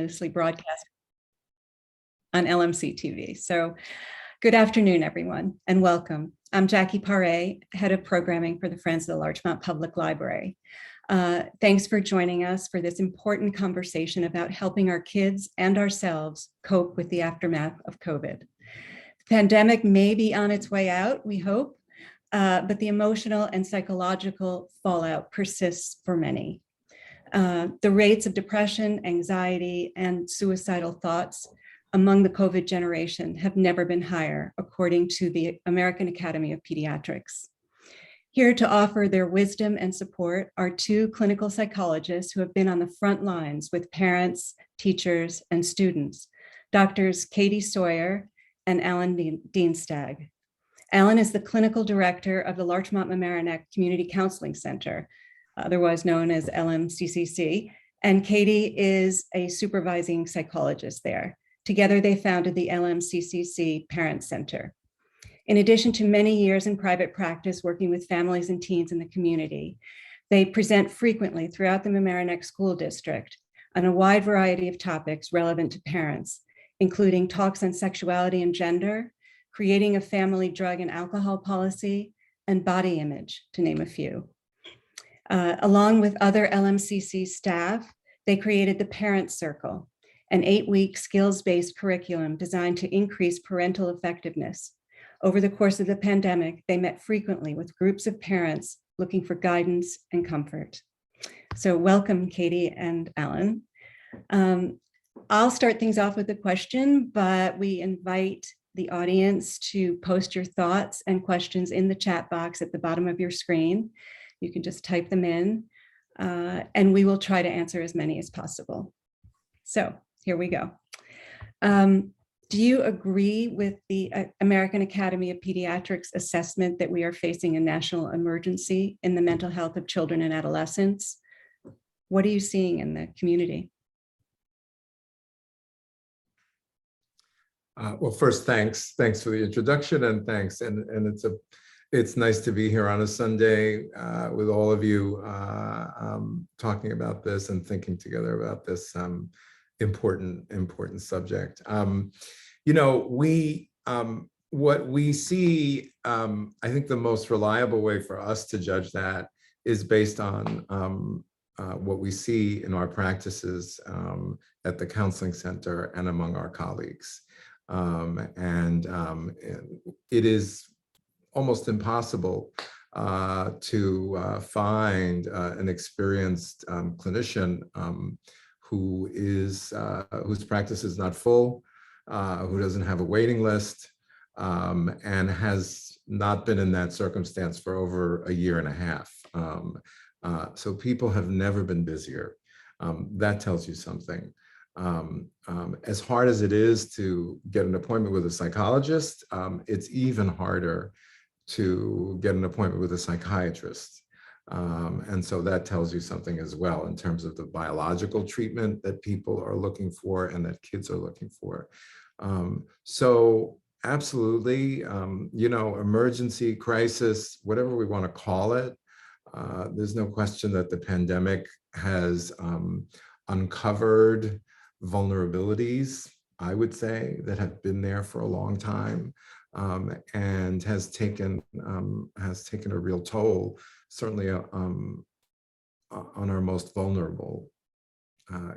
simultaneously broadcast on LMC TV. So good afternoon, everyone, and welcome. I'm Jackie Paré, Head of Programming for the Friends of the Larchmont Public Library. Thanks for joining us for this important conversation about helping our kids and ourselves cope with the aftermath of COVID. The pandemic may be on its way out, we hope, but the emotional and psychological fallout persists for many. The rates of depression, anxiety, and suicidal thoughts among the COVID generation have never been higher, according to the American Academy of Pediatrics. Here to offer their wisdom and support are two clinical psychologists who have been on the front lines with parents, teachers, and students, Doctors Katie Sawyer and Alan Dienstag. Alan is the clinical director of the Larchmont-Mamaroneck Community Counseling Center, otherwise known as LMCCC, and Katie is a supervising psychologist there. Together, they founded the LMCCC Parent Center. In addition to many years in private practice working with families and teens in the community, they present frequently throughout the Mamaroneck School District on a wide variety of topics relevant to parents, including talks on sexuality and gender, creating a family drug and alcohol policy, and body image, to name a few. Along with other LMCC staff, they created the Parent Circle, an 8-week skills-based curriculum designed to increase parental effectiveness. Over the course of the pandemic, they met frequently with groups of parents looking for guidance and comfort. So welcome, Katie and Alan. I'll start things off with a question, but we invite the audience to post your thoughts and questions in the chat box at the bottom of your screen. You can just type them in, and we will try to answer as many as possible. So here we go. Do you agree with the American Academy of Pediatrics assessment that we are facing a national emergency in the mental health of children and adolescents? What are you seeing in the community? Well, first, thanks for the introduction, and thanks. And it's nice to be here on a Sunday with all of you talking about this and thinking together about this important subject. You know, what we see, I think the most reliable way for us to judge that is based on what we see in our practices at the counseling center and among our colleagues. It is almost impossible to find an experienced clinician whose practice is not full, who doesn't have a waiting list, and has not been in that circumstance for over a year and a half. So people have never been busier. That tells you something. As hard as it is to get an appointment with a psychologist, it's even harder to get an appointment with a psychiatrist. And so that tells you something as well in terms of the biological treatment that people are looking for and that kids are looking for. So absolutely, you know, emergency, crisis, whatever we want to call it, there's no question that the pandemic has uncovered vulnerabilities, I would say, that have been there for a long time, and has taken a real toll, certainly on our most vulnerable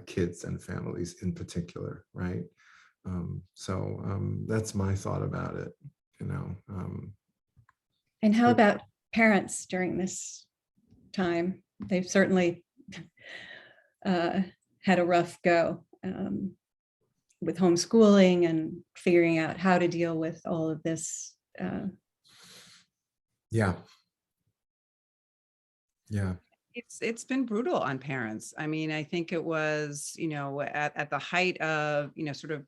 kids and families in particular, right? That's my thought about it, you know. And how about parents during this time? They've certainly had a rough go with homeschooling and figuring out how to deal with all of this. Yeah. It's been brutal on parents. I mean, I think it was, you know, at the height of, you know, sort of,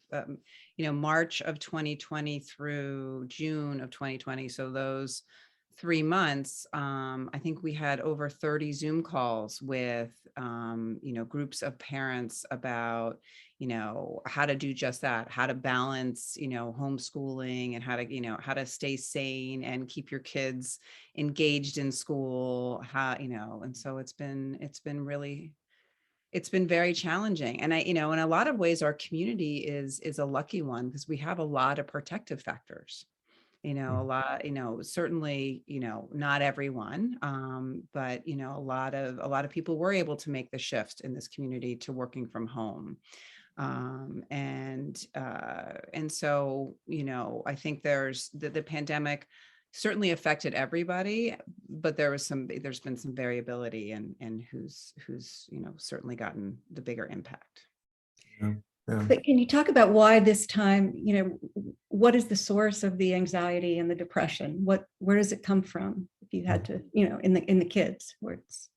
you know, March of 2020 through June of 2020. So those 3 months, I think we had over 30 Zoom calls with, you know, groups of parents about, you know, how to do just that, how to balance, you know, homeschooling and how to, you know, how to stay sane and keep your kids engaged in school, how, you know, and so it's been really it's been very challenging. And in a lot of ways, our community is a lucky one because we have a lot of protective factors. A lot, certainly, not everyone, but, a lot of people were able to make the shift in this community to working from home. And so, I think there's the pandemic certainly affected everybody, but there's been some variability in who's, certainly gotten the bigger impact. Yeah. Yeah. But can you talk about why this time, what is the source of the anxiety and the depression? Where does it come from? If you had to, in the kids, where it's.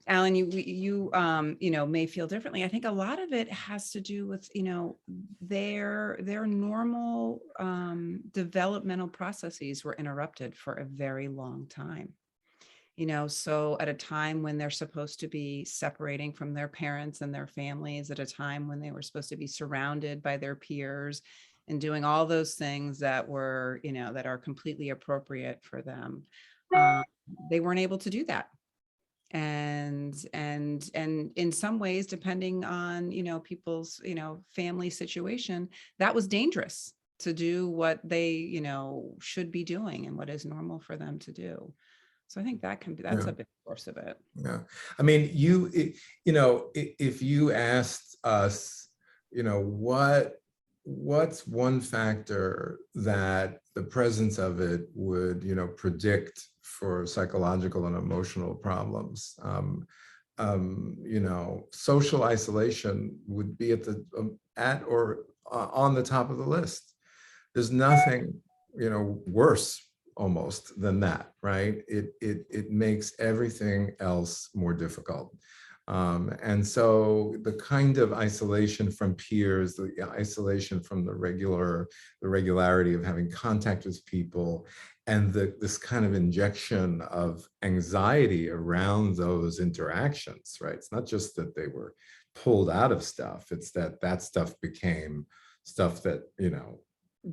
Alan, you may feel differently. I think a lot of it has to do with, their normal developmental processes were interrupted for a very long time. So at a time when they're supposed to be separating from their parents and their families, at a time when they were supposed to be surrounded by their peers and doing all those things that were, that are completely appropriate for them, they weren't able to do that. And in some ways, depending on, people's, family situation, that was dangerous to do what they, should be doing and what is normal for them to do. So I think that's a big source of it. Yeah. I mean, if you asked us, what's one factor that the presence of it would, predict for psychological and emotional problems, social isolation would be at or on the top of the list. There's nothing, worse almost than that, right? It makes everything else more difficult. And so the kind of isolation from peers, the isolation from the regularity of having contact with people, and this kind of injection of anxiety around those interactions, right? It's not just that they were pulled out of stuff, it's that stuff became stuff that,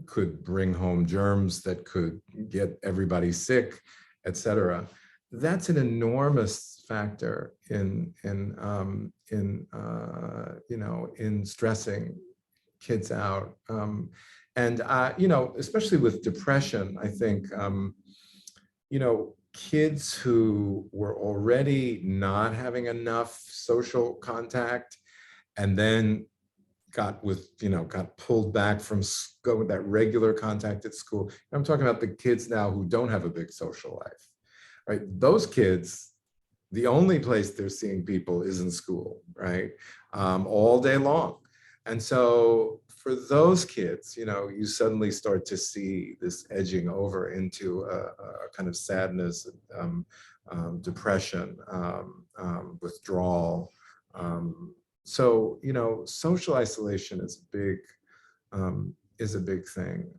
could bring home germs that could get everybody sick, et cetera. That's an enormous factor in stressing kids out. And especially with depression, I think, kids who were already not having enough social contact and then got pulled back from that regular contact at school. I'm talking about the kids now who don't have a big social life, right? Those kids, the only place they're seeing people is in school, right? All day long. And so for those kids, you suddenly start to see this edging over into a kind of sadness, depression, withdrawal. So, social isolation is a big thing.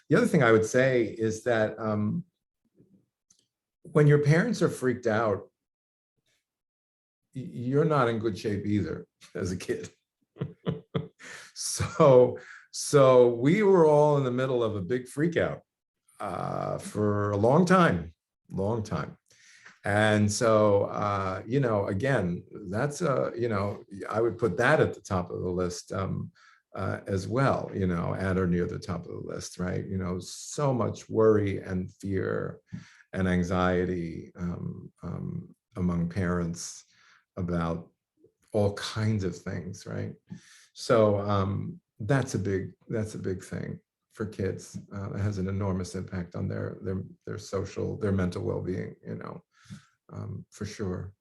The other thing I would say is that when your parents are freaked out, you're not in good shape either as a kid. So we were all in the middle of a big freak out for a long time. And so, again, that's I would put that at the top of the list as well, at or near the top of the list, right? So much worry and fear and anxiety among parents about all kinds of things, right? So that's a big thing for kids. It has an enormous impact on their mental well-being, for sure.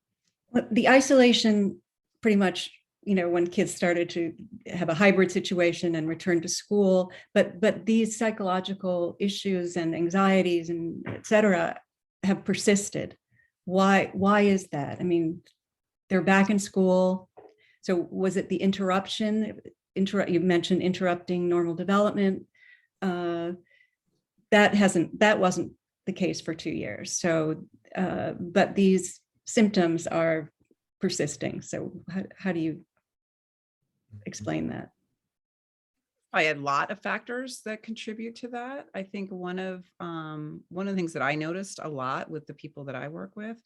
The isolation pretty much, when kids started to have a hybrid situation and return to school, but these psychological issues and anxieties and et cetera have persisted. Why is that? I mean, they're back in school. So was it the interruption? You mentioned interrupting normal development. That wasn't the case for 2 years. So, but these symptoms are persisting. So how do you explain that? a lot of factors that contribute to that. I think one of the things that I noticed a lot with the people that I work with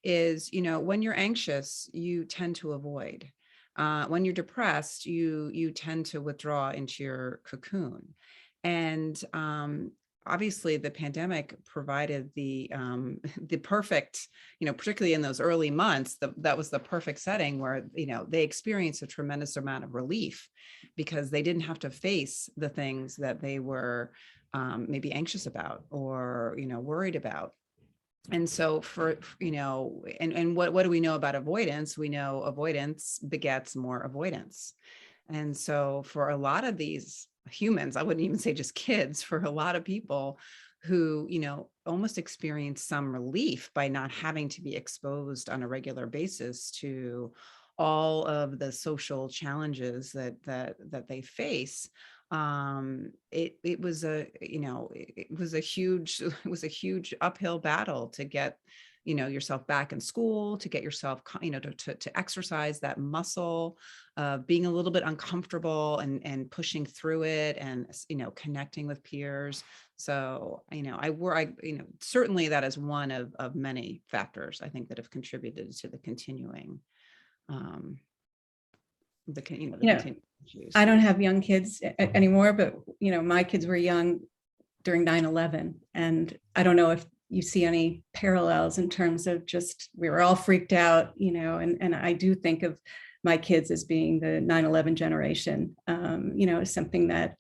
is, when you're anxious, you tend to avoid. When you're depressed, you tend to withdraw into your cocoon. And obviously, the pandemic provided the the perfect, particularly in those early months, that was the perfect setting where they experienced a tremendous amount of relief because they didn't have to face the things that they were maybe anxious about or worried about. And so and what do we know about avoidance? We know avoidance begets more avoidance. And so for a lot of these humans, I wouldn't even say just kids, for a lot of people who, almost experience some relief by not having to be exposed on a regular basis to all of the social challenges that they face. It was a huge uphill battle to get yourself back in school, to get yourself to exercise that muscle of being a little bit uncomfortable and pushing through it, and connecting with peers. So certainly that is one of many factors I think that have contributed to the continuing continuing issues. I don't have young kids anymore, but my kids were young during 9/11, and I don't know if you see any parallels in terms of just we were all freaked out, and I do think of my kids as being the 9/11 generation, something that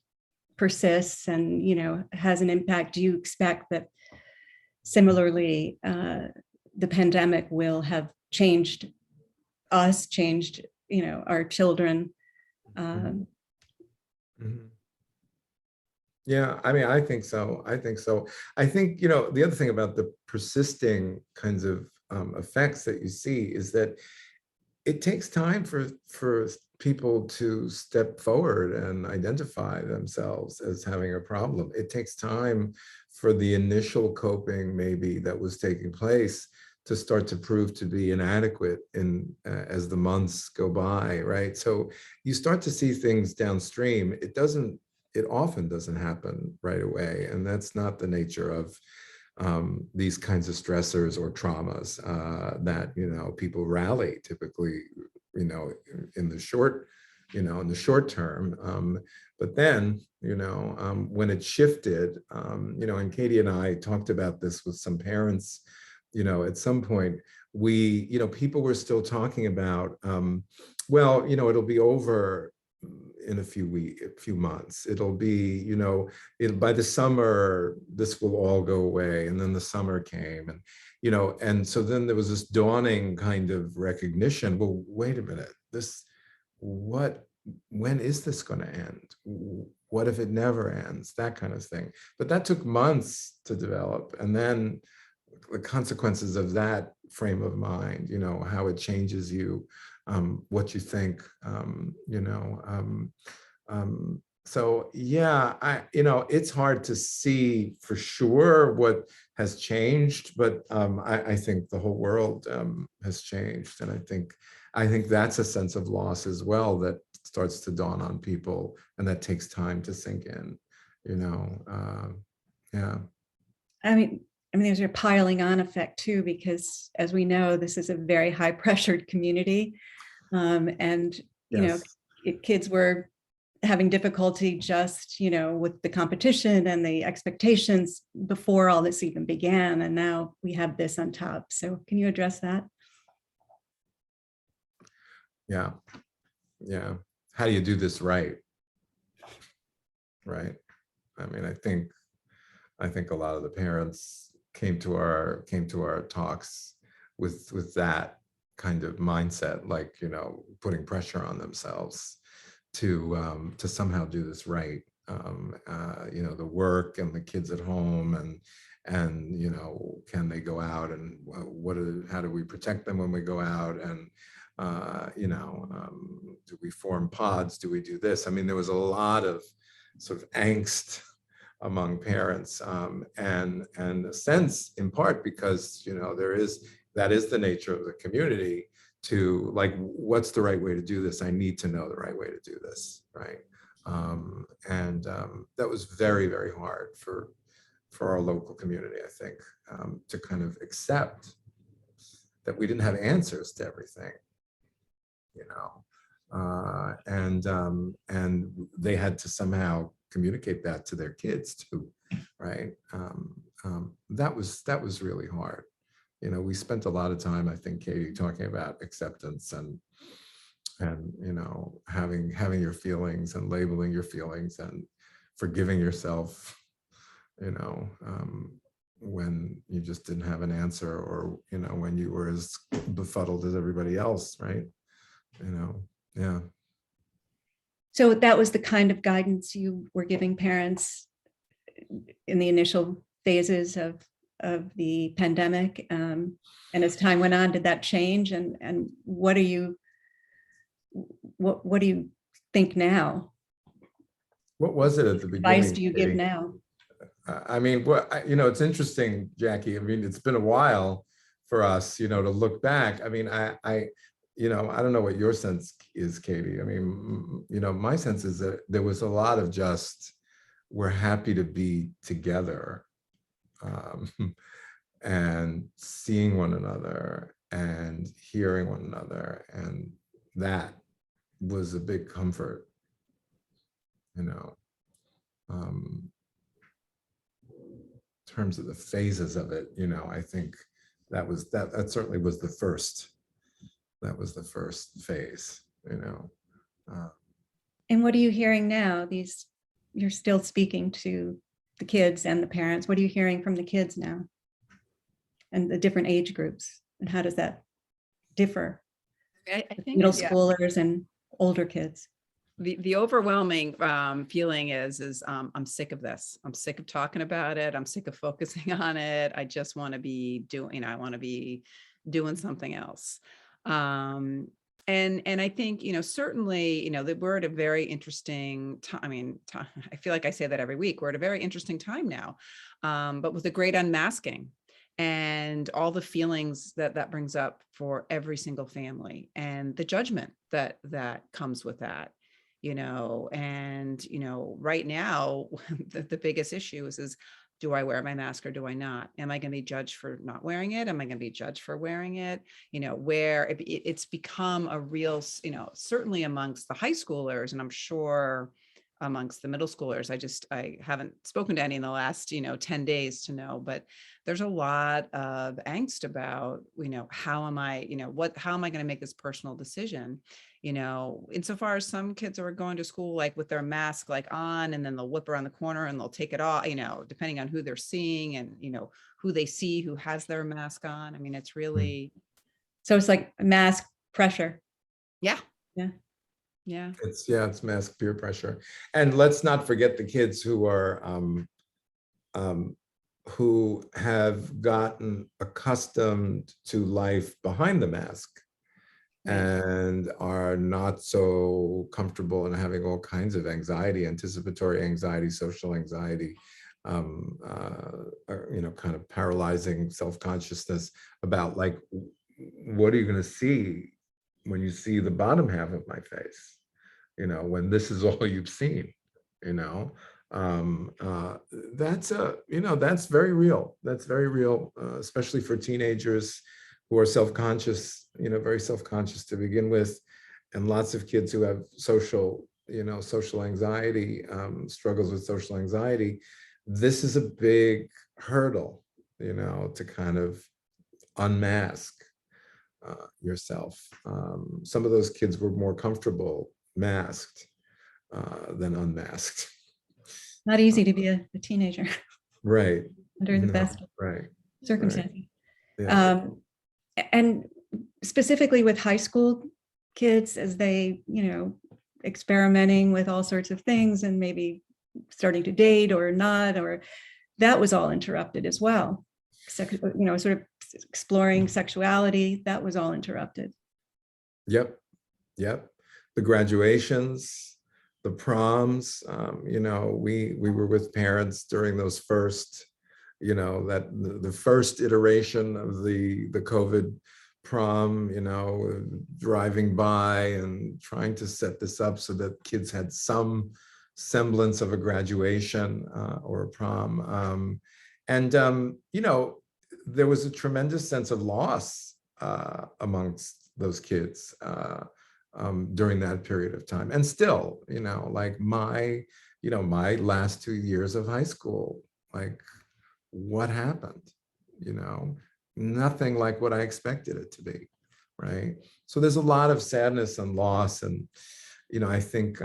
persists and has an impact. Do you expect that similarly the pandemic will have changed us, changed our children? Yeah, I mean, I think so. I think, the other thing about the persisting kinds of effects that you see is that it takes time for people to step forward and identify themselves as having a problem. It takes time for the initial coping maybe that was taking place to start to prove to be inadequate as the months go by, right? So you start to see things downstream. It often doesn't happen right away, and that's not the nature of these kinds of stressors or traumas that people rally typically, in the short term. But then, when it shifted, and Katie and I talked about this with some parents. At some point, people were still talking about, well, it'll be over in a few months. It'll be, by the summer, this will all go away. And then the summer came, and, and so then there was this dawning kind of recognition. Well, wait a minute, when is this going to end? What if it never ends? That kind of thing. But that took months to develop. And then the consequences of that frame of mind, how it changes you, what you think, so yeah, it's hard to see for sure what has changed, but I think the whole world has changed, and I think that's a sense of loss as well that starts to dawn on people, and that takes time to sink in, yeah. I mean, there's a piling on effect too, because as we know, this is a very high pressured community. And, Yes. Kids were having difficulty just, with the competition and the expectations before all this even began. And now we have this on top. So can you address that? Yeah. Yeah. How do you do this right? Right. I mean, I think a lot of the parents came to our talks with that kind of mindset, like, putting pressure on themselves to somehow do this right. The work and the kids at home, and can they go out, and how do we protect them when we go out, and do we form pods? Do we do this? I mean, there was a lot of sort of angst among parents, and a sense, in part because that is the nature of the community, to like, what's the right way to do this? I need to know the right way to do this, right? That was very, very hard for our local community, I think, to kind of accept that we didn't have answers to everything, you know, and they had to somehow communicate that to their kids too, right? That was really hard. You know, we spent a lot of time, I think, Katie, talking about acceptance and you know, having your feelings and labeling your feelings and forgiving yourself, you know, when you just didn't have an answer, or, you know, when you were as befuddled as everybody else, right? You know, yeah. So that was the kind of guidance you were giving parents in the initial phases of the pandemic, and as time went on, did that change? And what do you think now? What was it at the beginning? Advice do you give Katie? now? I mean, you know, it's interesting, Jackie. I mean, it's been a while for us, you know, to look back. I mean, you know, I don't know what your sense is, Katie. I mean, you know, my sense is that there was a lot of just, we're happy to be together, and seeing one another and hearing one another, and that was a big comfort, you know. In terms of the phases of it, you know, I think that certainly was the first. That was the first phase, you know. And what are you hearing now? You're still speaking to the kids and the parents. What are you hearing from the kids now, and the different age groups? And how does that differ? I think, Middle yeah, schoolers and older kids. the overwhelming feeling is I'm sick of this. I'm sick of talking about it. I'm sick of focusing on it. I just want to be doing, I want to be doing something else. And I think, you know, certainly, you know, that we're at a very interesting time. I mean, I feel like I say that every week. We're at a very interesting time now, but with a great unmasking and all the feelings that brings up for every single family, and the judgment that comes with that, you know. And, you know, right now, the biggest issue is do I wear my mask or do I not? Am I going to be judged for not wearing it? Am I going to be judged for wearing it? You know, where it's become a real, you know, certainly amongst the high schoolers, and I'm sure amongst the middle schoolers. I haven't spoken to any in the last, you know, 10 days to know, but there's a lot of angst about, you know, how am I going to make this personal decision? You know, insofar as some kids are going to school like with their mask like on, and then they'll whip around the corner and they'll take it off, you know, depending on who they're seeing and, you know, who they see who has their mask on. I mean, it's really, So it's like mask pressure. yeah. Yeah. Yeah. It's mask peer pressure. And let's not forget the kids who are who have gotten accustomed to life behind the mask, and are not so comfortable and having all kinds of anxiety, anticipatory anxiety, social anxiety, or, you know, kind of paralyzing self-consciousness about, like, what are you going to see when you see the bottom half of my face, you know, when this is all you've seen, you know. That's you know, that's very real. That's very real, especially for teenagers who are self-conscious, you know, very self-conscious to begin with, and lots of kids who have social anxiety, struggles with social anxiety. This is a big hurdle, you know, to kind of unmask yourself. Some of those kids were more comfortable masked than unmasked. Not easy to be a teenager. Right. Under the best circumstances. Right. Yeah. And specifically with high school kids, as they, you know, experimenting with all sorts of things and maybe starting to date or not, or that was all interrupted as well. You know, sort of exploring sexuality, that was all interrupted. Yep. The graduations, the proms, you know, we were with parents during those first, you know, that the first iteration of the COVID prom, you know, driving by and trying to set this up so that kids had some semblance of a graduation or a prom. You know, there was a tremendous sense of loss amongst those kids during that period of time. And still, you know, like my last 2 years of high school, like what happened? You know, nothing like what I expected it to be, right? So there's a lot of sadness and loss, and you know, I think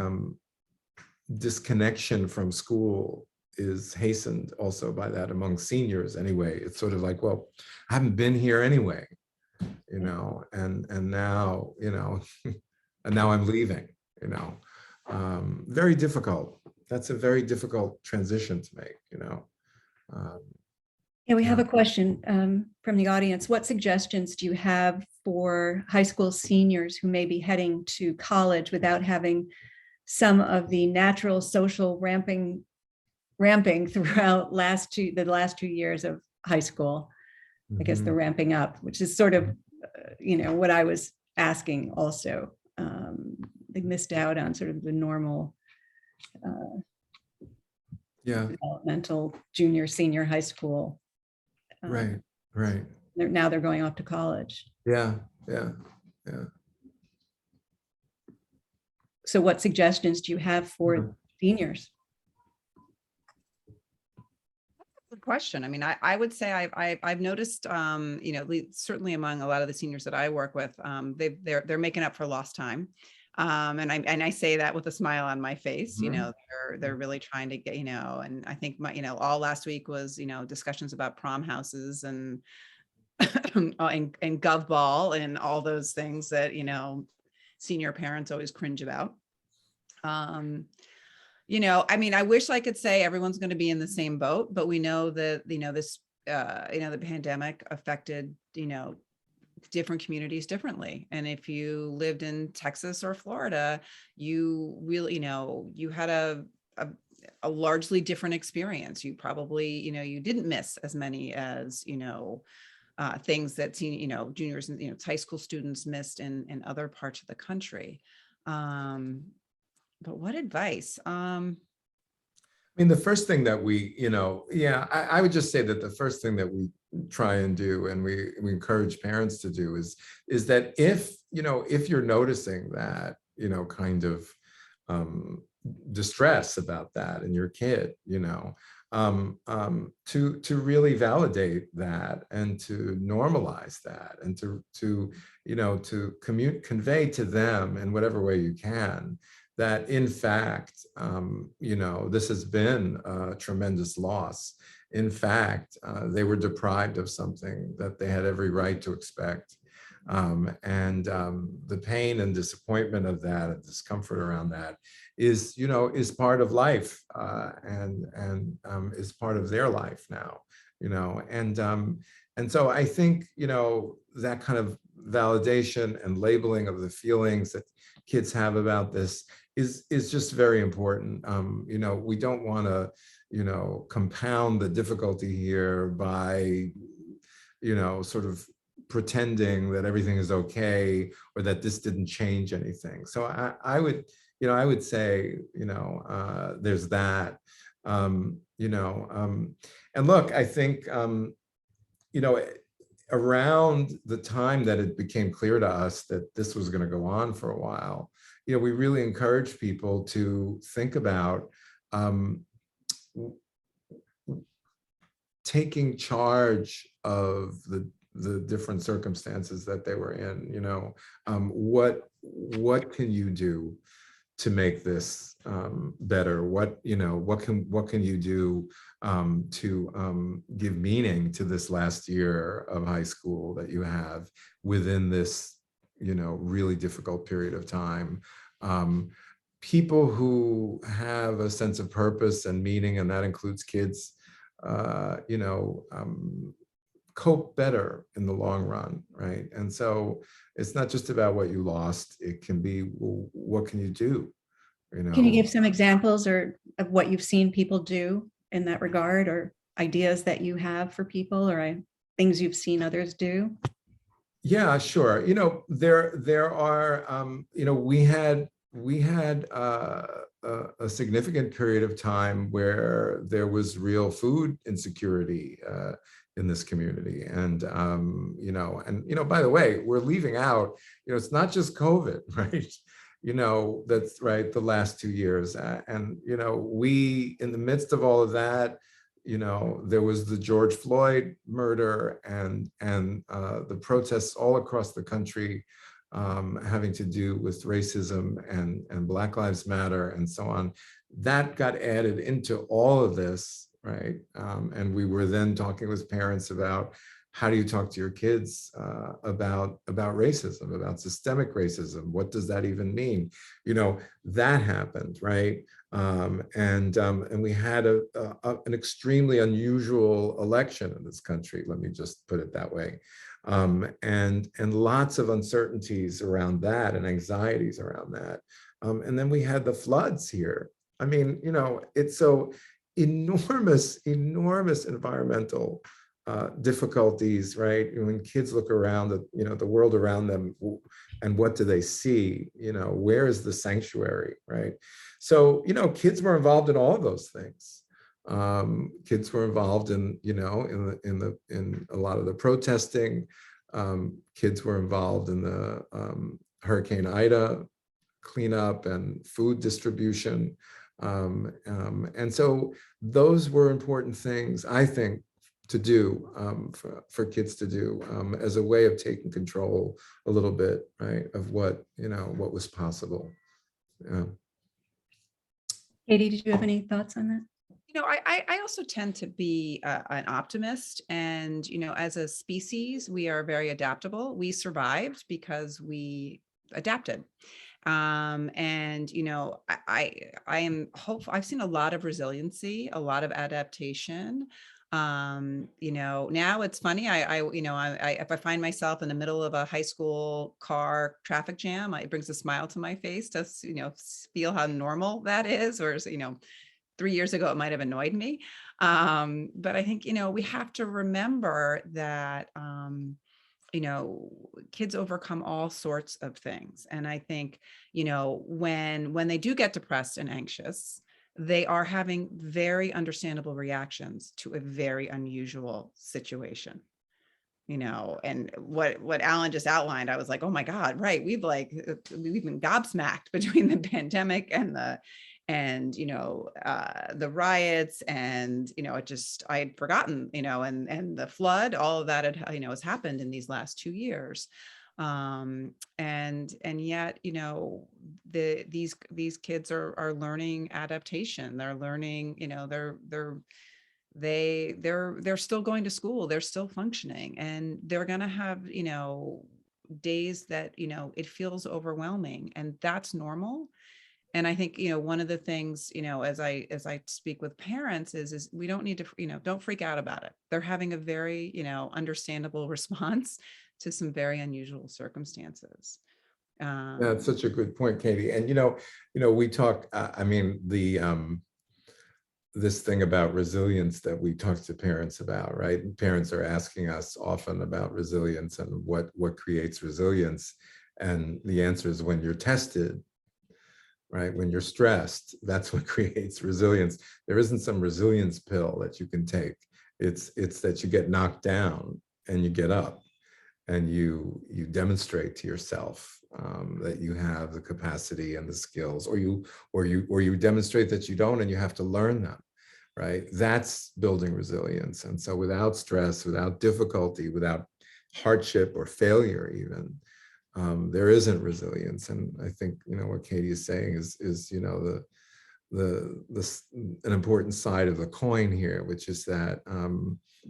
disconnection from school is hastened also by that among seniors anyway. It's sort of like, well, I haven't been here anyway, you know, and now, you know, and now I'm leaving, you know. Very difficult. That's a very difficult transition to make, you know. Yeah, we have Yeah. a question from the audience. What suggestions do you have for high school seniors who may be heading to college without having some of the natural social ramping throughout the last 2 years of high school? I guess the ramping up, which is sort of, you know, what I was asking also. They missed out on sort of the normal developmental junior, senior high school. Right. Now they're going off to college. Yeah. So what suggestions do you have for seniors? Good question. I mean, I would say I've noticed, you know, certainly among a lot of the seniors that I work with, they're making up for lost time. And I say that with a smile on my face. You know, they're really trying to get, you know, and I think you know, all last week was, you know, discussions about prom houses and and gov ball and all those things that, you know, senior parents always cringe about. You know, I mean, I wish I could say everyone's going to be in the same boat, but we know that, you know, this, you know, the pandemic affected, you know, different communities differently. And if you lived in Texas or Florida, you really, you know, you had a largely different experience. You probably, you know, you didn't miss as many as, you know, things that, you know, juniors and, you know, high school students missed in other parts of the country. But what advice? I mean, the first thing that we, you know, I would just say that the first thing that we try and do, and we encourage parents to do, is that if, you know, if you're noticing that, you know, kind of distress about that in your kid, you know, to really validate that and to normalize that and to you know, to convey to them in whatever way you can that in fact, you know, this has been a tremendous loss. In fact, they were deprived of something that they had every right to expect. The pain and disappointment of that and discomfort around that is, you know, is part of life and is part of their life now, you know, and so I think, you know, that kind of validation and labeling of the feelings that kids have about this is just very important. You know, we don't want to, you know, compound the difficulty here by, you know, sort of pretending that everything is okay or that this didn't change anything. So I would, you know, I would say, you know, there's that, you know, and look, I think, you know, around the time that it became clear to us that this was going to go on for a while, you know, we really encourage people to think about taking charge of the different circumstances that they were in. You know, what can you do to make this better? What, you know, what can you do to give meaning to this last year of high school that you have within this, you know, really difficult period of time? People who have a sense of purpose and meaning, and that includes kids, you know, cope better in the long run, right? And so it's not just about what you lost. It can be, well, what can you do? You know? Can you give some examples or of what you've seen people do in that regard, or ideas that you have for people, or things you've seen others do? Yeah, sure. You know, there are, you know, we had a significant period of time where there was real food insecurity in this community. And, by the way, we're leaving out, it's not just COVID, right? That's right, the last 2 years. We, in the midst of all of that, there was the George Floyd murder and the protests all across the country having to do with racism and Black Lives Matter and so on. That got added into all of this, right? And we were then talking with parents about how do you talk to your kids about racism, about systemic racism? What does that even mean? That happened, right? And we had an extremely unusual election in this country. Let me just put it that way. And lots of uncertainties around that and anxieties around that. And then we had the floods here. I mean, it's so enormous environmental difficulties, right? When kids look around the world around them, and what do they see? Where is the sanctuary, right? So, kids were involved in all of those things. Kids were involved in a lot of the protesting. Kids were involved in the Hurricane Ida cleanup and food distribution. And so those were important things, I think, to do for kids to do as a way of taking control a little bit, right, of what was possible. Yeah. Katie, did you have any thoughts on that? I also tend to be an optimist, and as a species, we are very adaptable. We survived because we adapted. And I am hopeful. I've seen a lot of resiliency, a lot of adaptation. Now it's funny. If I find myself in the middle of a high school car traffic jam, it brings a smile to my face to feel how normal that is. Or 3 years ago, it might have annoyed me. But I think we have to remember that kids overcome all sorts of things. And I think, when they do get depressed and anxious, they are having very understandable reactions to a very unusual situation. And what Alan just outlined, I was like, oh my God, right. We've been gobsmacked between the pandemic and the riots, and I had forgotten, and the flood, all of that has happened in these last 2 years. And yet, these kids are learning adaptation. They're learning, they're still going to school, they're still functioning, and they're going to have, days that, it feels overwhelming, and that's normal. And I think, one of the things, as I speak with parents is we don't need to, don't freak out about it. They're having a very, understandable response to some very unusual circumstances. That's such a good point, Katie. And, we talk, this thing about resilience that we talk to parents about, right? And parents are asking us often about resilience and what creates resilience. And the answer is when you're tested, right? When you're stressed, that's what creates resilience. There isn't some resilience pill that you can take. It's that you get knocked down and you get up and you demonstrate to yourself that you have the capacity and the skills, or you demonstrate that you don't and you have to learn them, right? That's building resilience. And so without stress, without difficulty, without hardship or failure even, there isn't resilience. And I think what Katie is saying is an important side of the coin here, which is that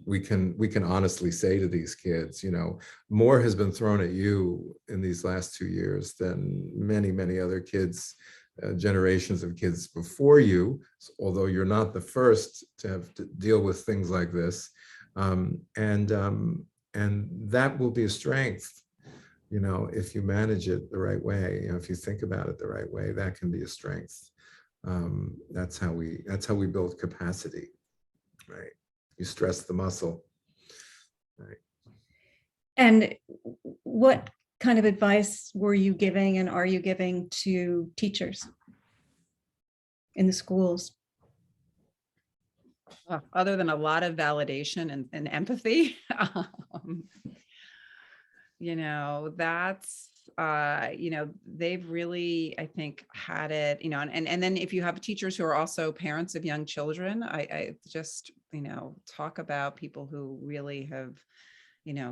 we can honestly say to these kids, more has been thrown at you in these last 2 years than many other kids, generations of kids before you, although you're not the first to have to deal with things like this, and that will be a strength. If you manage it the right way, if you think about it the right way, that can be a strength. That's how we build capacity, right? You stress the muscle, right? And what kind of advice were you giving and are you giving to teachers? in the schools? Other than a lot of validation and empathy, that's, they've really, I think, had it, and then if you have teachers who are also parents of young children, I just, talk about people who really have,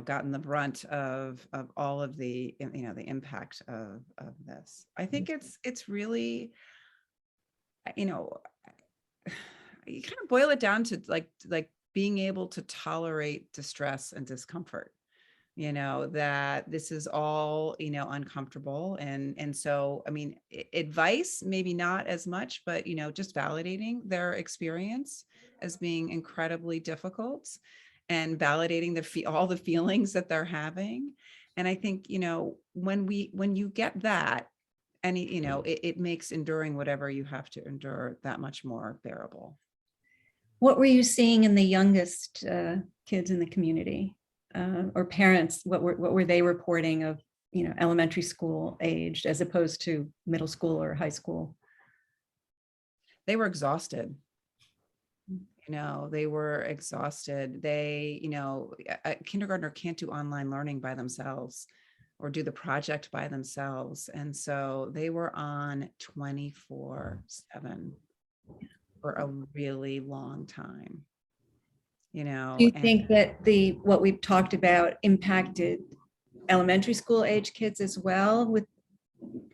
gotten the brunt of all of the, the impact of this. I think it's really, you kind of boil it down to like being able to tolerate distress and discomfort, that this is all, uncomfortable. And so, I mean, advice, maybe not as much, but, just validating their experience as being incredibly difficult and validating all the feelings that they're having. And I think, when you get that, and, it makes enduring whatever you have to endure that much more bearable. What were you seeing in the youngest kids in the community, or parents? What were they reporting of, elementary school aged as opposed to middle school or high school? They were exhausted. They were exhausted. They, a kindergartner can't do online learning by themselves or do the project by themselves. And so they were on 24/7 for a really long time, Do you think that what we've talked about impacted elementary school age kids as well with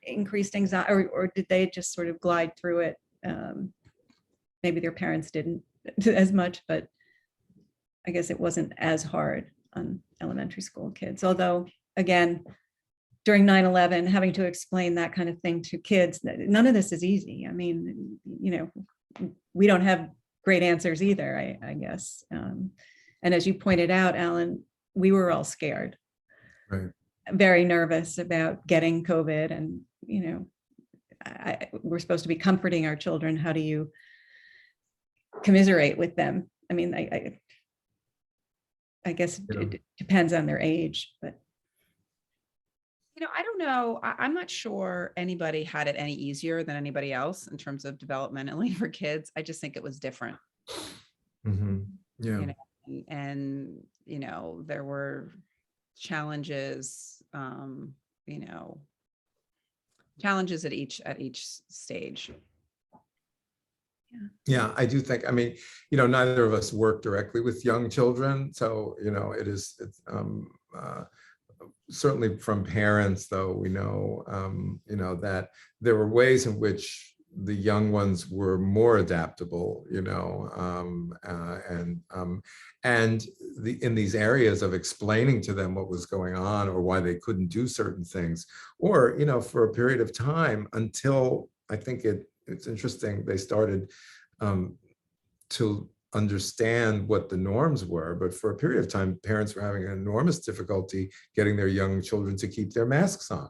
increased anxiety, or did they just sort of glide through it? Maybe their parents didn't as much, but I guess it wasn't as hard on elementary school kids. Although, again, during 9/11, having to explain that kind of thing to kids, none of this is easy. I mean, we don't have great answers either, I guess. And as you pointed out, Alan, we were all scared, Right. Very nervous about getting COVID. And, we're supposed to be comforting our children. How do you commiserate with them? I mean, I guess it depends on their age, but. I don't know. I'm not sure anybody had it any easier than anybody else in terms of developmentally for kids. I just think it was different. Mm-hmm. Yeah. And there were challenges, challenges at each stage. Yeah, I do think, I mean, neither of us work directly with young children. So, it's certainly from parents, though, we know, that there were ways in which the young ones were more adaptable, and in these areas of explaining to them what was going on or why they couldn't do certain things, or, for a period of time until I think it's interesting, they started to understand what the norms were, but for a period of time, parents were having an enormous difficulty getting their young children to keep their masks on,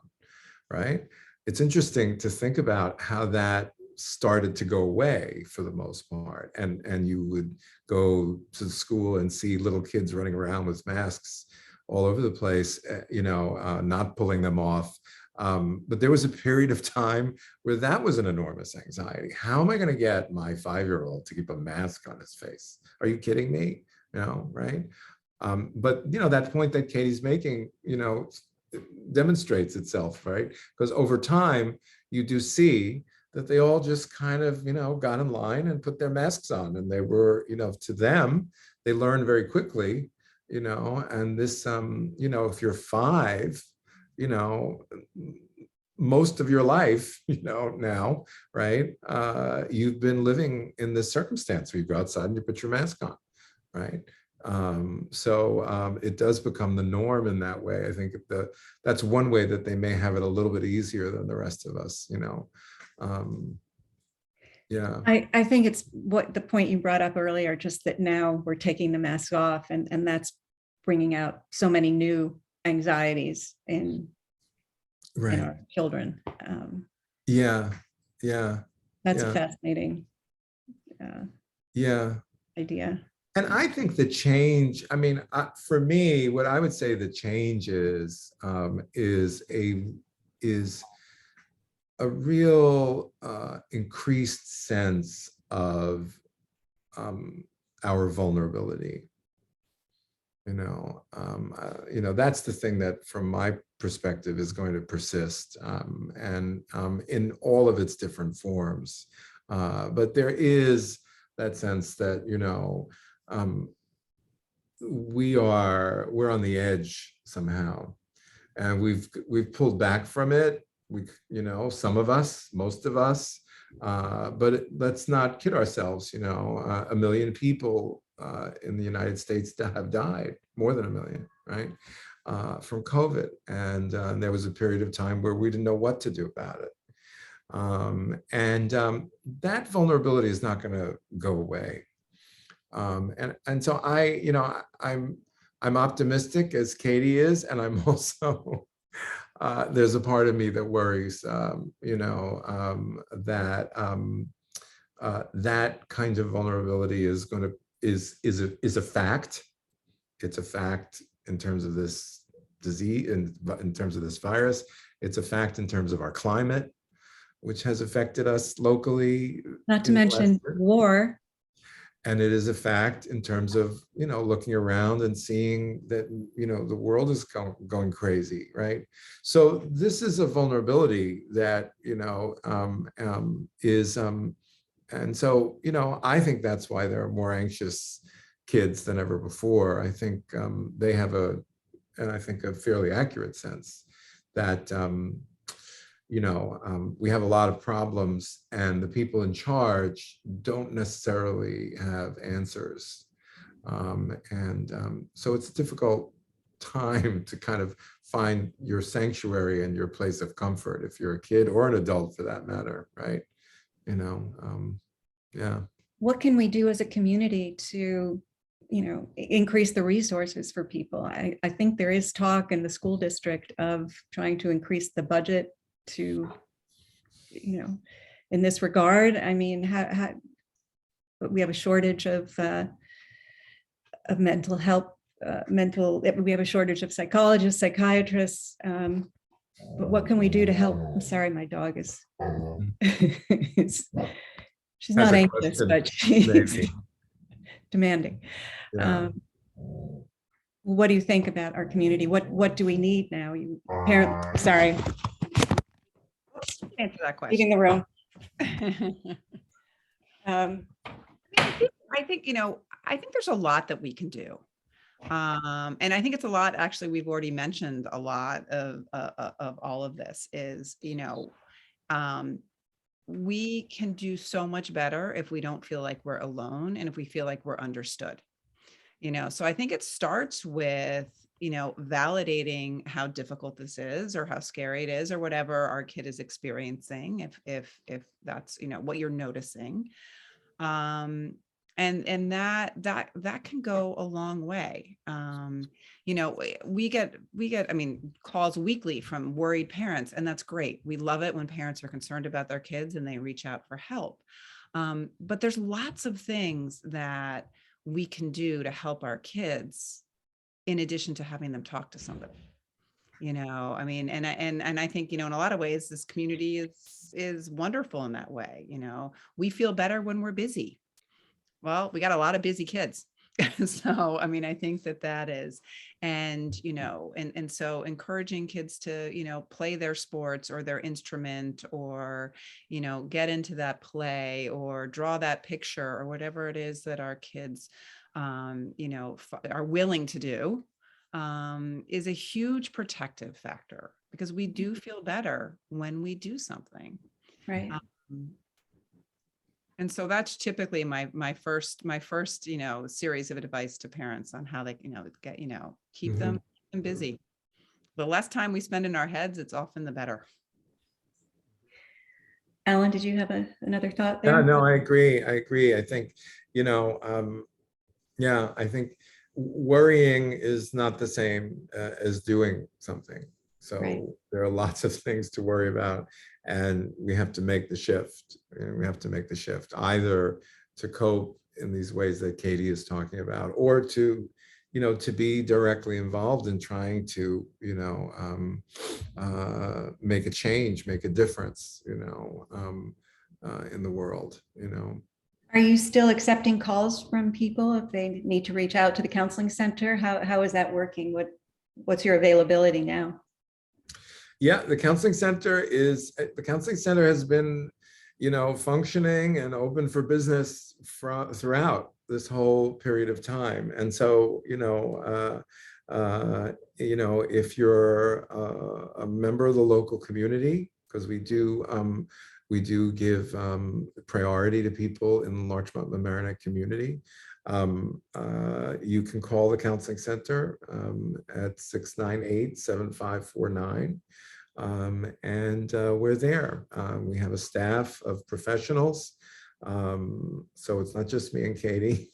right? It's interesting to think about how that started to go away for the most part. And you would go to school and see little kids running around with masks all over the place, not pulling them off. But there was a period of time where that was an enormous anxiety. How am I going to get my 5-year-old to keep a mask on his face? Are you kidding me? Right? But that point that Katie's making, demonstrates itself, right? Because over time, you do see that they all just kind of, got in line and put their masks on, and they were, to them, they learned very quickly, and this, if you're 5, most of your life, now, right? You've been living in this circumstance where you go outside and you put your mask on, right? So it does become the norm in that way. I think that's one way that they may have it a little bit easier than the rest of us, yeah. I think it's what the point you brought up earlier, just that now we're taking the mask off, and that's bringing out so many new anxieties in our children. Yeah. That's a fascinating idea. And I think the change, I mean, for me, what I would say the change is a real increased sense of our vulnerability. That's the thing that, from my perspective, is going to persist, and in all of its different forms. But there is that sense that we're on the edge somehow, and we've pulled back from it. Some of us, most of us, but let's not kid ourselves. 1 million people in the United States have died, more than 1 million, right, from COVID, and there was a period of time where we didn't know what to do about it, and that vulnerability is not going to go away, and so I'm optimistic, as Katie is, and I'm also there's a part of me that worries, that kind of vulnerability is a fact. It's a fact in terms of this disease, in terms of this virus. It's a fact in terms of our climate, which has affected us locally. Not to mention war. And it is a fact in terms of, looking around and seeing that, the world is going crazy, right? So this is a vulnerability that, is, and so, I think that's why there are more anxious kids than ever before. I think they have a fairly accurate sense that, we have a lot of problems, and the people in charge don't necessarily have answers. So it's a difficult time to kind of find your sanctuary and your place of comfort, if you're a kid or an adult for that matter, right? Yeah. What can we do as a community to, increase the resources for people? I think there is talk in the school district of trying to increase the budget to, in this regard. I mean, we have a shortage of mental health, we have a shortage of psychologists, psychiatrists, but what can we do to help? I'm sorry, my dog is, she's not anxious, but she's demanding. Yeah. What do you think about our community? What do we need now? You parent, sorry. Answer that question. Leaving the room. I think there's a lot that we can do. And I think it's a lot, actually, we've already mentioned a lot of all of this is, we can do so much better if we don't feel like we're alone, and if we feel like we're understood. So I think it starts with, validating how difficult this is, or how scary it is, or whatever our kid is experiencing, if that's, what you're noticing. And that can go a long way. We get, I mean, calls weekly from worried parents, and that's great. We love it when parents are concerned about their kids and they reach out for help. But there's lots of things that we can do to help our kids, in addition to having them talk to somebody. I mean, and I think, in a lot of ways, this community is wonderful in that way. We feel better when we're busy. Well, we got a lot of busy kids. So, I mean, I think that is, and, and so encouraging kids to, play their sports or their instrument, or, get into that play, or draw that picture, or whatever it is that our kids, are willing to do, is a huge protective factor, because we do feel better when we do something. Right. And so that's typically my first, series of advice to parents on how they, get, keep them busy. The less time we spend in our heads, it's often the better. Alan, did you have another thought there? Yeah, no, I agree. I think, I think worrying is not the same as doing something. So right. There are lots of things to worry about, and we have to make the shift. We have to make the shift, either to cope in these ways that Katie is talking about, or to, to be directly involved in trying to, make a change, make a difference, in the world, Are you still accepting calls from people if they need to reach out to the counseling center? How is that working? What's your availability now? Yeah, the counseling center has been, functioning and open for business throughout this whole period of time. And so, if you're a member of the local community, because we do give priority to people in the Larchmont-Mamaroneck community. You can call the counseling center at 698-7549. And we're there. We have a staff of professionals. So it's not just me and Katie,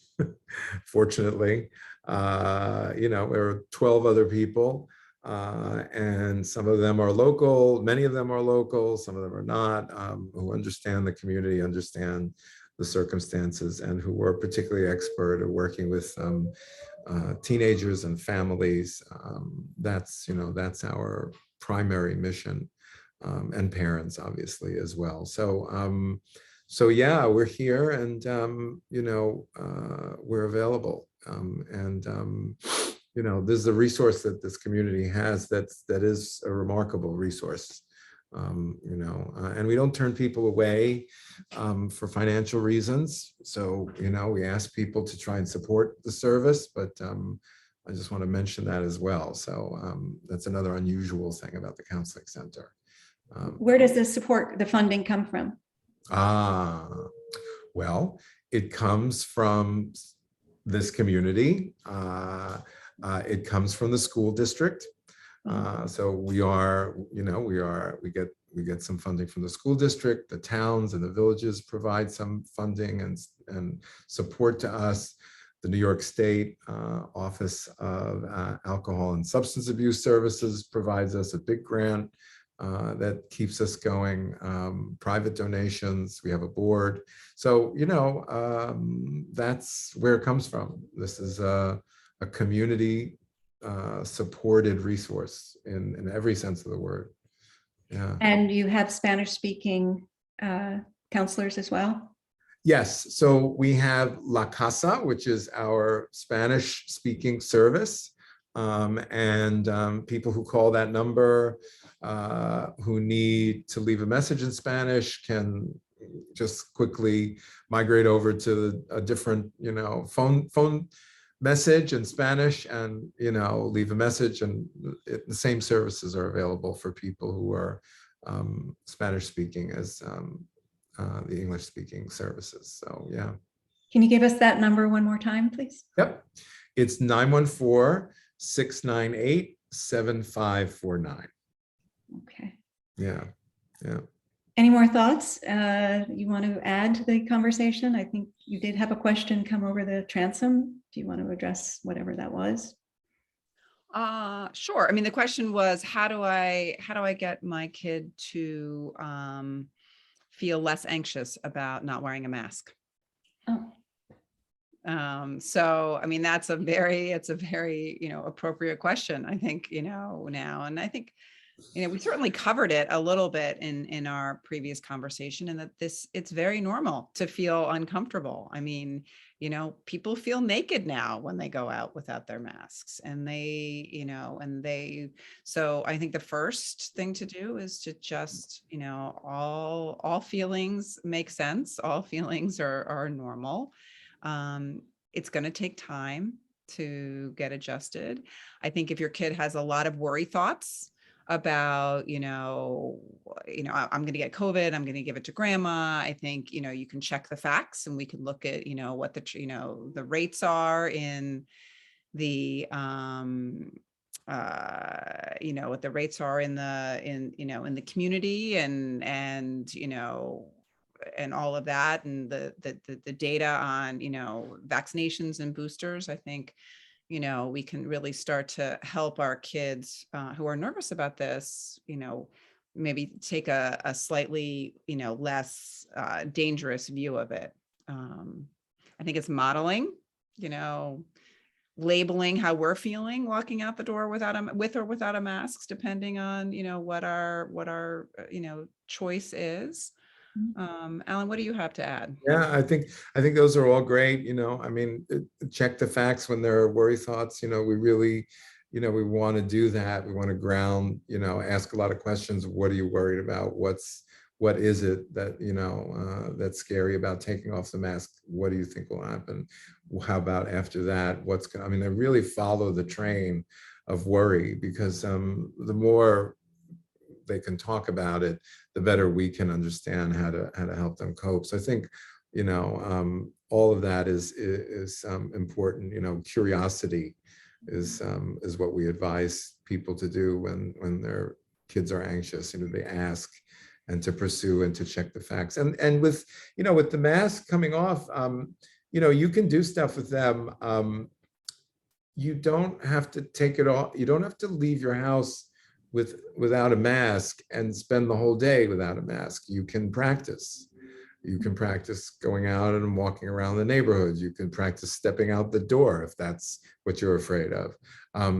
fortunately. There are 12 other people. And some of them are local, many of them are local, some of them are not, who understand the community, understand the circumstances, and who are particularly expert at working with teenagers and families. That's our primary mission, and parents obviously as well. So yeah, we're here, and we're available, this is a resource that this community has that is a remarkable resource, and we don't turn people away for financial reasons. So, we ask people to try and support the service, but I just want to mention that as well. So that's another unusual thing about the counseling center. Where does the funding come from? Well, it comes from this community. It comes from the school district. So we get some funding from the school district. The towns and the villages provide some funding and support to us. The New York State Office of Alcohol and Substance Abuse Services provides us a big grant that keeps us going. Private donations, we have a board. So, that's where it comes from. This is a community supported resource in every sense of the word. Yeah. And you have Spanish-speaking counselors as well? Yes. So we have La Casa, which is our Spanish-speaking service. And people who call that number who need to leave a message in Spanish can just quickly migrate over to a different, phone message in Spanish and, leave a message, and the same services are available for people who are Spanish speaking as the English speaking services. So, yeah. Can you give us that number one more time, please? Yep. It's 914-698-7549. Okay. Yeah. Yeah. Any more thoughts you want to add to the conversation? I think you did have a question come over the transom. Do you want to address whatever that was? Sure. I mean, the question was, how do I get my kid to feel less anxious about not wearing a mask? Oh. So, I mean, it's a very, appropriate question, I think, now. And I think, we certainly covered it a little bit in our previous conversation, and that it's very normal to feel uncomfortable. I mean, people feel naked now when they go out without their masks, and so I think the first thing to do is to just, all feelings make sense. All feelings are normal. It's going to take time to get adjusted. I think if your kid has a lot of worry thoughts about, I'm going to get COVID, I'm going to give it to grandma, I think, you can check the facts, and we can look at, what the rates are in the, what the rates are in the community, and all of that, and the data on, vaccinations and boosters. I think, we can really start to help our kids who are nervous about this, maybe take a slightly, less dangerous view of it. I think it's modeling, labeling how we're feeling walking out the door with or without a mask, depending on, what our choice is. Alan, what do you have to add? Yeah, I think those are all great. I mean, check the facts when there are worry thoughts. We really, we want to do that. We want to ground, ask a lot of questions. What are you worried about? What is it that, that's scary about taking off the mask? What do you think will happen? How about after that? I mean, I really follow the train of worry, because the more they can talk about it, the better we can understand how to help them cope. So I think, all of that is important. Curiosity is what we advise people to do when their kids are anxious. They ask, and to pursue, and to check the facts. And with with the mask coming off, you can do stuff with them. You don't have to take it off. You don't have to leave your house without a mask and spend the whole day without a mask. You can practice. You can practice going out and walking around the neighborhood. You can practice stepping out the door if that's what you're afraid of.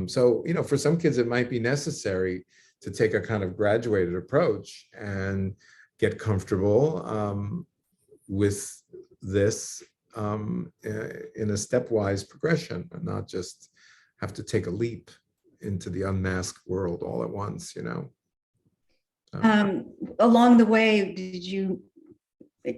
So, for some kids, it might be necessary to take a kind of graduated approach and get comfortable with this in a stepwise progression, and not just have to take a leap into the unmasked world all at once. Along the way, did you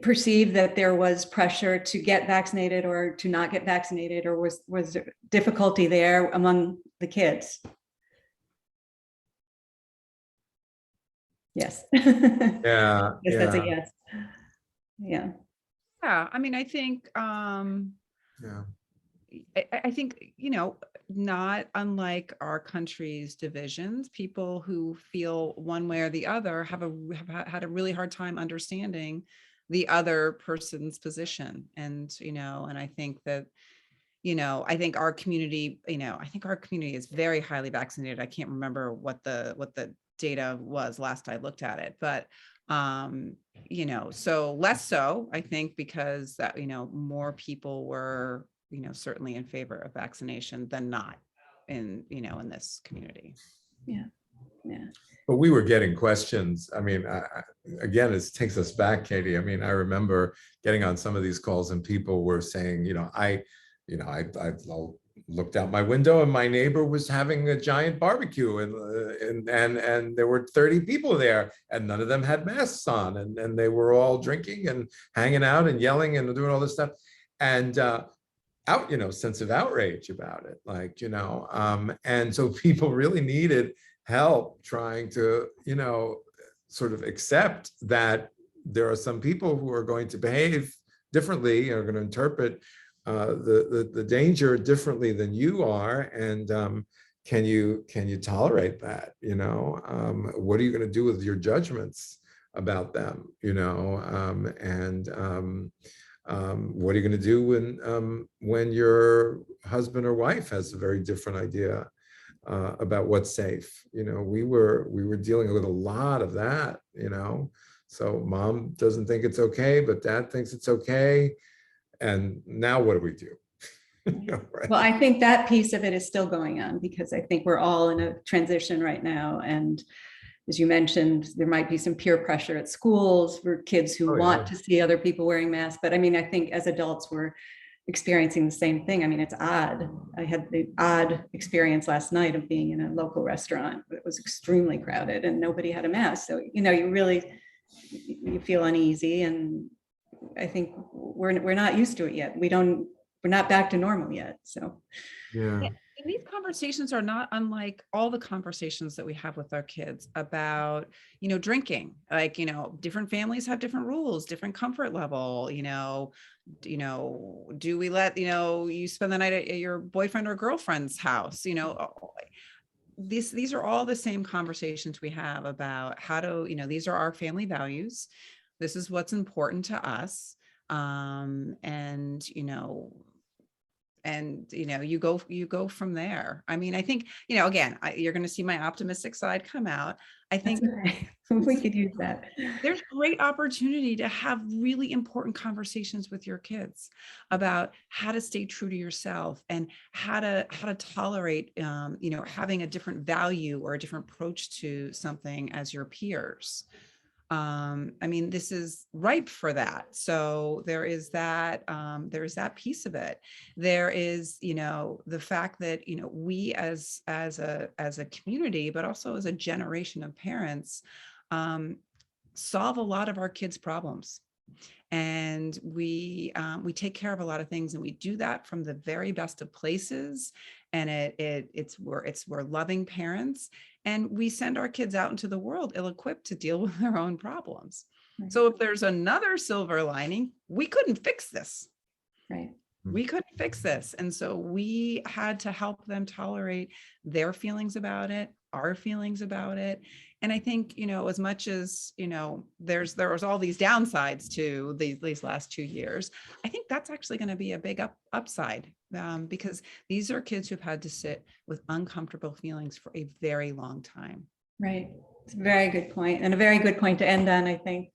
perceive that there was pressure to get vaccinated or to not get vaccinated, or was there difficulty there among the kids? Yes. Yeah. Yes, that's a yes. Yeah. Yeah, I mean, I think, Yeah. I think, not unlike our country's divisions, people who feel one way or the other have had a really hard time understanding the other person's position. And, and I think that, I think our community, is very highly vaccinated. I can't remember what the data was last I looked at it, but so less so, I think, because that, more people were, certainly in favor of vaccination than not in this community. Yeah. Yeah. But we were getting questions. I mean, again, it takes us back, Katie. I mean, I remember getting on some of these calls and people were saying, I looked out my window and my neighbor was having a giant barbecue, and there were 30 people there, and none of them had masks on, and they were all drinking and hanging out and yelling and doing all this stuff, and sense of outrage about it, and so people really needed help trying to sort of accept that there are some people who are going to behave differently, are going to interpret the danger differently than you are, and can you tolerate that? What are you going to do with your judgments about them? What are you going to do when your husband or wife has a very different idea about what's safe? We were dealing with a lot of that. So mom doesn't think it's okay, but dad thinks it's okay. And now what do we do? Right? Well, I think that piece of it is still going on, because I think we're all in a transition right now. And as you mentioned, there might be some peer pressure at schools for kids who want to see other people wearing masks. But I mean, I think as adults, we're experiencing the same thing. I mean, it's odd. I had the odd experience last night of being in a local restaurant. It was extremely crowded and nobody had a mask. So, you feel uneasy, and I think we're not used to it yet. We're not back to normal yet. So yeah. And these conversations are not unlike all the conversations that we have with our kids about, drinking. Like, different families have different rules, different comfort level. Do we let you spend the night at your boyfriend or girlfriend's house? These are all the same conversations we have about how to, these are our family values. This is what's important to us. You go from there. I mean, I think, again, you're going to see my optimistic side come out. I think We could use that. There's great opportunity to have really important conversations with your kids about how to stay true to yourself and how to tolerate, having a different value or a different approach to something as your peers. This is ripe for that. So there is that piece of it. There is, the fact that, we as a community, but also as a generation of parents, solve a lot of our kids' problems. And we take care of a lot of things, and we do that from the very best of places. And we're loving parents, and we send our kids out into the world ill-equipped to deal with their own problems. Right. So if there's another silver lining, we couldn't fix this. Right. We couldn't fix this. And so we had to help them tolerate their feelings about it, our feelings about it. And I think, as much as, there was all these downsides to these last 2 years, I think that's actually going to be a big upside, because these are kids who've had to sit with uncomfortable feelings for a very long time. Right. It's a very good point, and a very good point to end on, I think,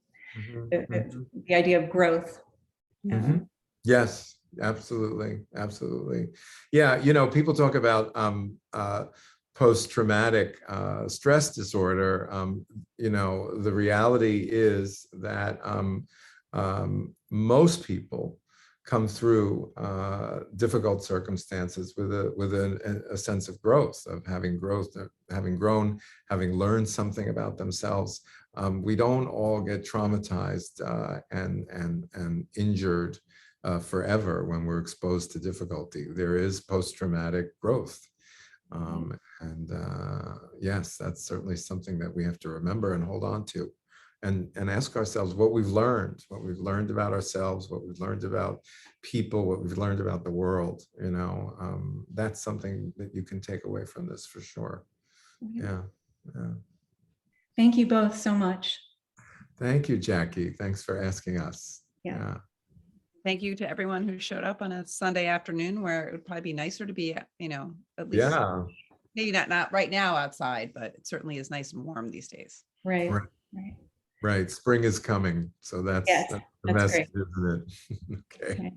the idea of growth. Yes, absolutely. Absolutely. Yeah. People talk about post-traumatic stress disorder. The reality is that most people come through difficult circumstances with a sense of growth, of having grown, having learned something about themselves. We don't all get traumatized and injured forever when we're exposed to difficulty. There is post-traumatic growth. Yes, that's certainly something that we have to remember and hold on to, and ask ourselves what we've learned about ourselves, what we've learned about people, what we've learned about the world. That's something that you can take away from this for sure. Yeah. Thank you both so much. Thank you, Jackie. Thanks for asking us. Yeah. Thank you to everyone who showed up on a Sunday afternoon, where it would probably be nicer to be, at least maybe not right now outside, but it certainly is nice and warm these days. Right. Right. Spring is coming. So that's the message, great. isn't it? Okay.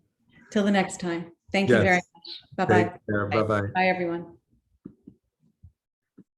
Till the next time. Thank you very much. Bye-bye. Bye-bye. Bye, everyone.